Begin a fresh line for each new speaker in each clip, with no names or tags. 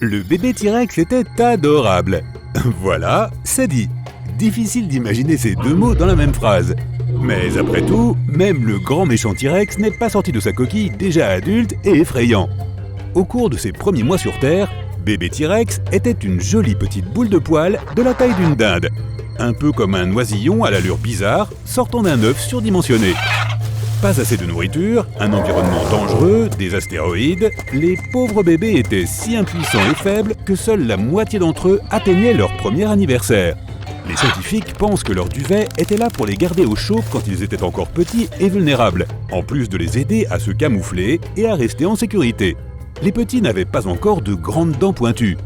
Le bébé T-Rex était adorable. Voilà, c'est dit. Difficile d'imaginer ces deux mots dans la même phrase. Mais après tout, même le grand méchant T-Rex n'est pas sorti de sa coquille déjà adulte et effrayant. Au cours de ses premiers mois sur Terre, bébé T-Rex était une jolie petite boule de poils de la taille d'une dinde. Un peu comme un oisillon à l'allure bizarre sortant d'un œuf surdimensionné. Pas assez de nourriture, un environnement dangereux, des astéroïdes, les pauvres bébés étaient si impuissants et faibles que seule la moitié d'entre eux atteignaient leur premier anniversaire. Les scientifiques pensent que leur duvet était là pour les garder au chaud quand ils étaient encore petits et vulnérables, en plus de les aider à se camoufler et à rester en sécurité. Les petits n'avaient pas encore de grandes dents pointues.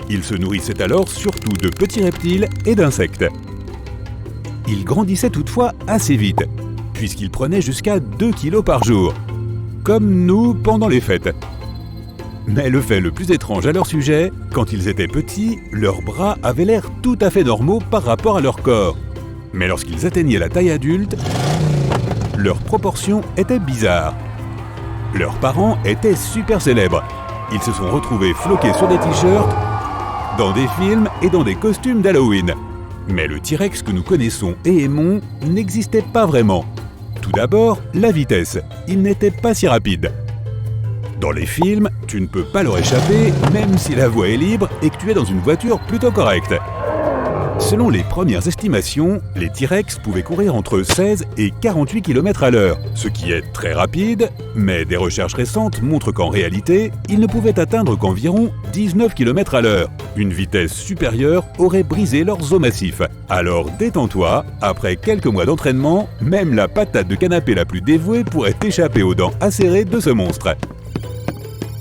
Ils se nourrissaient alors surtout de petits reptiles et d'insectes. Ils grandissaient toutefois assez vite, puisqu'ils prenaient jusqu'à 2 kilos par jour, comme nous pendant les fêtes. Mais le fait le plus étrange à leur sujet, quand ils étaient petits, leurs bras avaient l'air tout à fait normaux par rapport à leur corps. Mais lorsqu'ils atteignaient la taille adulte, leurs proportions étaient bizarres. Leurs parents étaient super célèbres. Ils se sont retrouvés floqués sur des t-shirts, dans des films et dans des costumes d'Halloween. Mais le T-Rex que nous connaissons et aimons n'existait pas vraiment. Tout d'abord, la vitesse. Il n'était pas si rapide. Dans les films, tu ne peux pas leur échapper, même si la voie est libre et que tu es dans une voiture plutôt correcte. Selon les premières estimations, les T-Rex pouvaient courir entre 16 et 48 km à l'heure, ce qui est très rapide, mais des recherches récentes montrent qu'en réalité, ils ne pouvaient atteindre qu'environ 19 km à l'heure. Une vitesse supérieure aurait brisé leurs os massifs. Alors détends-toi, après quelques mois d'entraînement, même la patate de canapé la plus dévouée pourrait échapper aux dents acérées de ce monstre.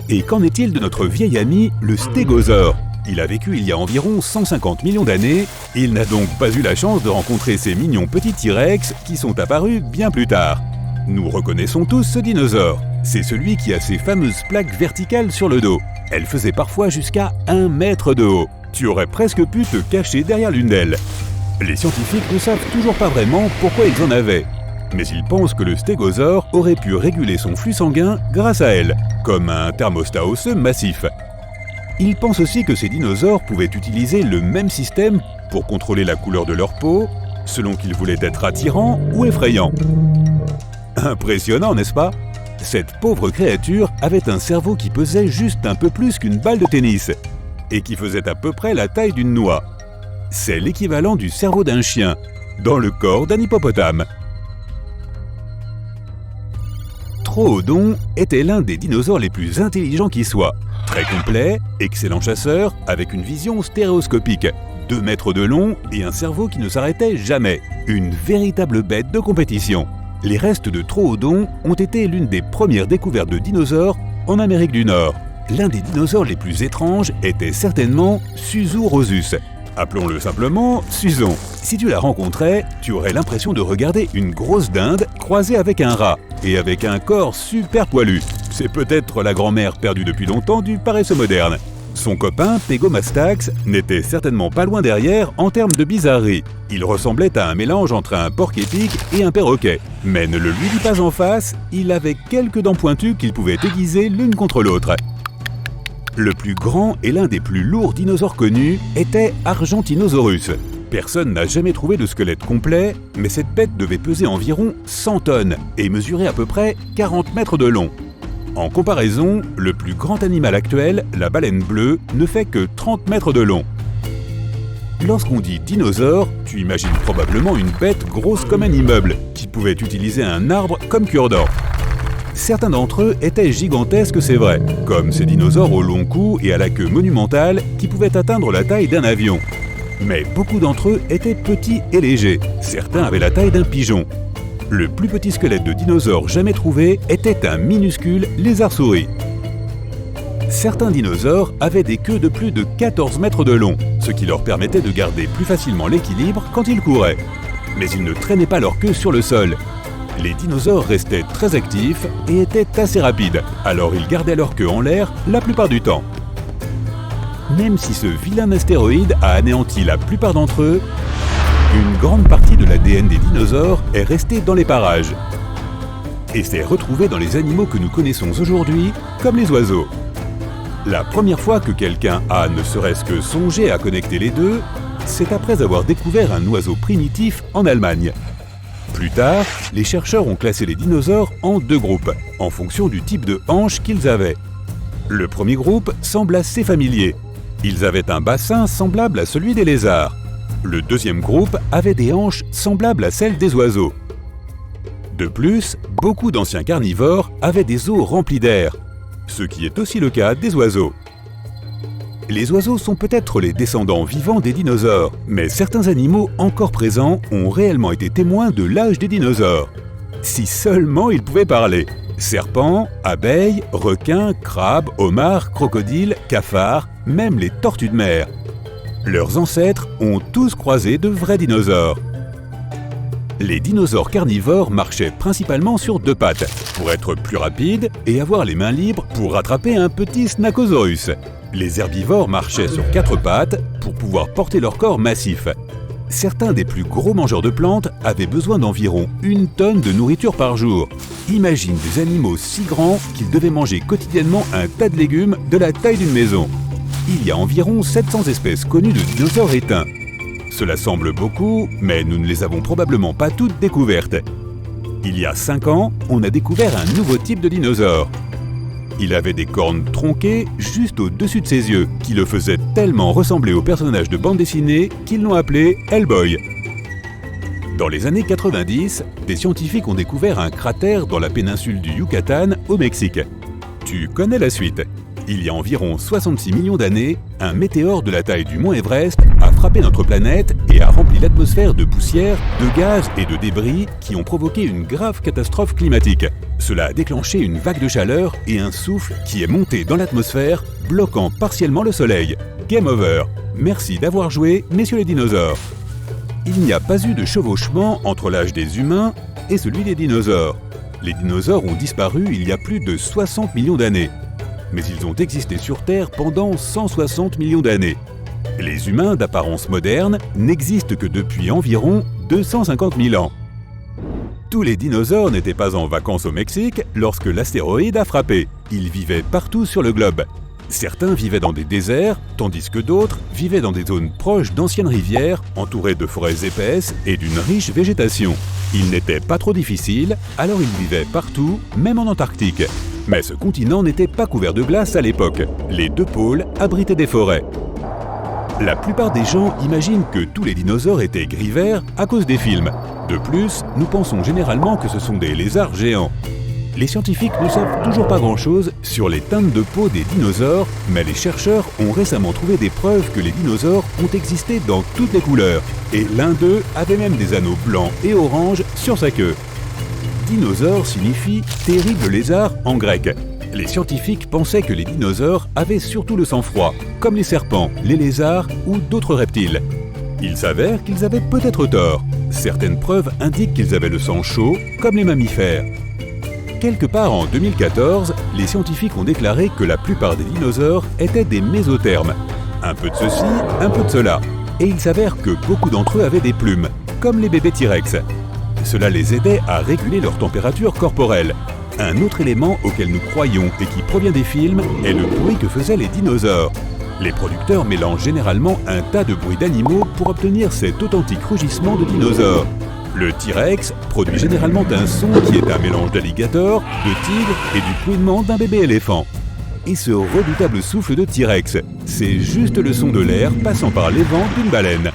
Et qu'en est-il de notre vieil ami, le stégosaure ? Il a vécu il y a environ 150 millions d'années, il n'a donc pas eu la chance de rencontrer ces mignons petits T-Rex qui sont apparus bien plus tard. Nous reconnaissons tous ce dinosaure. C'est celui qui a ces fameuses plaques verticales sur le dos. Elles faisaient parfois jusqu'à 1 mètre de haut. Tu aurais presque pu te cacher derrière l'une d'elles. Les scientifiques ne savent toujours pas vraiment pourquoi ils en avaient. Mais ils pensent que le stégosaure aurait pu réguler son flux sanguin grâce à elles, comme un thermostat osseux massif. Ils pensent aussi que ces dinosaures pouvaient utiliser le même système pour contrôler la couleur de leur peau, selon qu'ils voulaient être attirants ou effrayants. Impressionnant, n'est-ce pas ? Cette pauvre créature avait un cerveau qui pesait juste un peu plus qu'une balle de tennis, et qui faisait à peu près la taille d'une noix. C'est l'équivalent du cerveau d'un chien, dans le corps d'un hippopotame. Troodon était l'un des dinosaures les plus intelligents qui soient. Très complet, excellent chasseur, avec une vision stéréoscopique, 2 mètres de long et un cerveau qui ne s'arrêtait jamais. Une véritable bête de compétition. Les restes de Troodon ont été l'une des premières découvertes de dinosaures en Amérique du Nord. L'un des dinosaures les plus étranges était certainement Suzurosus. Appelons-le simplement Suson. Si tu la rencontrais, tu aurais l'impression de regarder une grosse dinde croisée avec un rat et avec un corps super poilu. C'est peut-être la grand-mère perdue depuis longtemps du paresseux moderne. Son copain, Pegomastax, n'était certainement pas loin derrière en termes de bizarrerie. Il ressemblait à un mélange entre un porc-épic et un perroquet. Mais ne le lui dis pas en face, il avait quelques dents pointues qu'il pouvait aiguiser l'une contre l'autre. Le plus grand et l'un des plus lourds dinosaures connus était Argentinosaurus. Personne n'a jamais trouvé de squelette complet, mais cette bête devait peser environ 100 tonnes et mesurer à peu près 40 mètres de long. En comparaison, le plus grand animal actuel, la baleine bleue, ne fait que 30 mètres de long. Lorsqu'on dit dinosaure, tu imagines probablement une bête grosse comme un immeuble, qui pouvait utiliser un arbre comme cure-dent. Certains d'entre eux étaient gigantesques, c'est vrai, comme ces dinosaures au long cou et à la queue monumentale qui pouvaient atteindre la taille d'un avion. Mais beaucoup d'entre eux étaient petits et légers, certains avaient la taille d'un pigeon. Le plus petit squelette de dinosaure jamais trouvé était un minuscule lézard-souris. Certains dinosaures avaient des queues de plus de 14 mètres de long, ce qui leur permettait de garder plus facilement l'équilibre quand ils couraient. Mais ils ne traînaient pas leur queue sur le sol. Les dinosaures restaient très actifs et étaient assez rapides, alors ils gardaient leur queue en l'air la plupart du temps. Même si ce vilain astéroïde a anéanti la plupart d'entre eux, une grande partie de l'ADN des dinosaures est restée dans les parages et s'est retrouvée dans les animaux que nous connaissons aujourd'hui, comme les oiseaux. La première fois que quelqu'un a ne serait-ce que songé à connecter les deux, c'est après avoir découvert un oiseau primitif en Allemagne. Plus tard, les chercheurs ont classé les dinosaures en deux groupes, en fonction du type de hanche qu'ils avaient. Le premier groupe semble assez familier. Ils avaient un bassin semblable à celui des lézards. Le deuxième groupe avait des hanches semblables à celles des oiseaux. De plus, beaucoup d'anciens carnivores avaient des os remplis d'air, ce qui est aussi le cas des oiseaux. Les oiseaux sont peut-être les descendants vivants des dinosaures, mais certains animaux encore présents ont réellement été témoins de l'âge des dinosaures. Si seulement ils pouvaient parler! Serpents, abeilles, requins, crabes, homards, crocodiles, cafards, même les tortues de mer. Leurs ancêtres ont tous croisé de vrais dinosaures. Les dinosaures carnivores marchaient principalement sur deux pattes, pour être plus rapides et avoir les mains libres pour rattraper un petit Snacosaurus. Les herbivores marchaient sur quatre pattes pour pouvoir porter leur corps massif. Certains des plus gros mangeurs de plantes avaient besoin d'environ 1 tonne de nourriture par jour. Imagine des animaux si grands qu'ils devaient manger quotidiennement un tas de légumes de la taille d'une maison. Il y a environ 700 espèces connues de dinosaures éteints. Cela semble beaucoup, mais nous ne les avons probablement pas toutes découvertes. Il y a 5 ans, on a découvert un nouveau type de dinosaure. Il avait des cornes tronquées juste au-dessus de ses yeux, qui le faisaient tellement ressembler au personnage de bande dessinée qu'ils l'ont appelé Hellboy. Dans les années 90, des scientifiques ont découvert un cratère dans la péninsule du Yucatan, au Mexique. Tu connais la suite. Il y a environ 66 millions d'années, un météore de la taille du mont Everest a frappé notre planète et a rempli l'atmosphère de poussière, de gaz et de débris qui ont provoqué une grave catastrophe climatique. Cela a déclenché une vague de chaleur et un souffle qui est monté dans l'atmosphère, bloquant partiellement le soleil. Game over. Merci d'avoir joué, messieurs les dinosaures. Il n'y a pas eu de chevauchement entre l'âge des humains et celui des dinosaures. Les dinosaures ont disparu il y a plus de 60 millions d'années. Mais ils ont existé sur Terre pendant 160 millions d'années. Les humains d'apparence moderne n'existent que depuis environ 250 000 ans. Tous les dinosaures n'étaient pas en vacances au Mexique lorsque l'astéroïde a frappé. Ils vivaient partout sur le globe. Certains vivaient dans des déserts, tandis que d'autres vivaient dans des zones proches d'anciennes rivières, entourées de forêts épaisses et d'une riche végétation. Ils n'étaient pas trop difficiles, alors ils vivaient partout, même en Antarctique. Mais ce continent n'était pas couvert de glace à l'époque. Les deux pôles abritaient des forêts. La plupart des gens imaginent que tous les dinosaures étaient gris-verts à cause des films. De plus, nous pensons généralement que ce sont des lézards géants. Les scientifiques ne savent toujours pas grand-chose sur les teintes de peau des dinosaures, mais les chercheurs ont récemment trouvé des preuves que les dinosaures ont existé dans toutes les couleurs. Et l'un d'eux avait même des anneaux blancs et oranges sur sa queue. Dinosaure signifie « terrible lézard » en grec. Les scientifiques pensaient que les dinosaures avaient surtout le sang froid, comme les serpents, les lézards ou d'autres reptiles. Il s'avère qu'ils avaient peut-être tort. Certaines preuves indiquent qu'ils avaient le sang chaud, comme les mammifères. Quelque part en 2014, les scientifiques ont déclaré que la plupart des dinosaures étaient des mésothermes. Un peu de ceci, un peu de cela. Et il s'avère que beaucoup d'entre eux avaient des plumes, comme les bébés T-Rex. Cela les aidait à réguler leur température corporelle. Un autre élément auquel nous croyons et qui provient des films est le bruit que faisaient les dinosaures. Les producteurs mélangent généralement un tas de bruits d'animaux pour obtenir cet authentique rugissement de dinosaures. Le T-Rex produit généralement un son qui est un mélange d'alligator, de tigre et du couinement d'un bébé éléphant. Et ce redoutable souffle de T-Rex, c'est juste le son de l'air passant par les vents d'une baleine.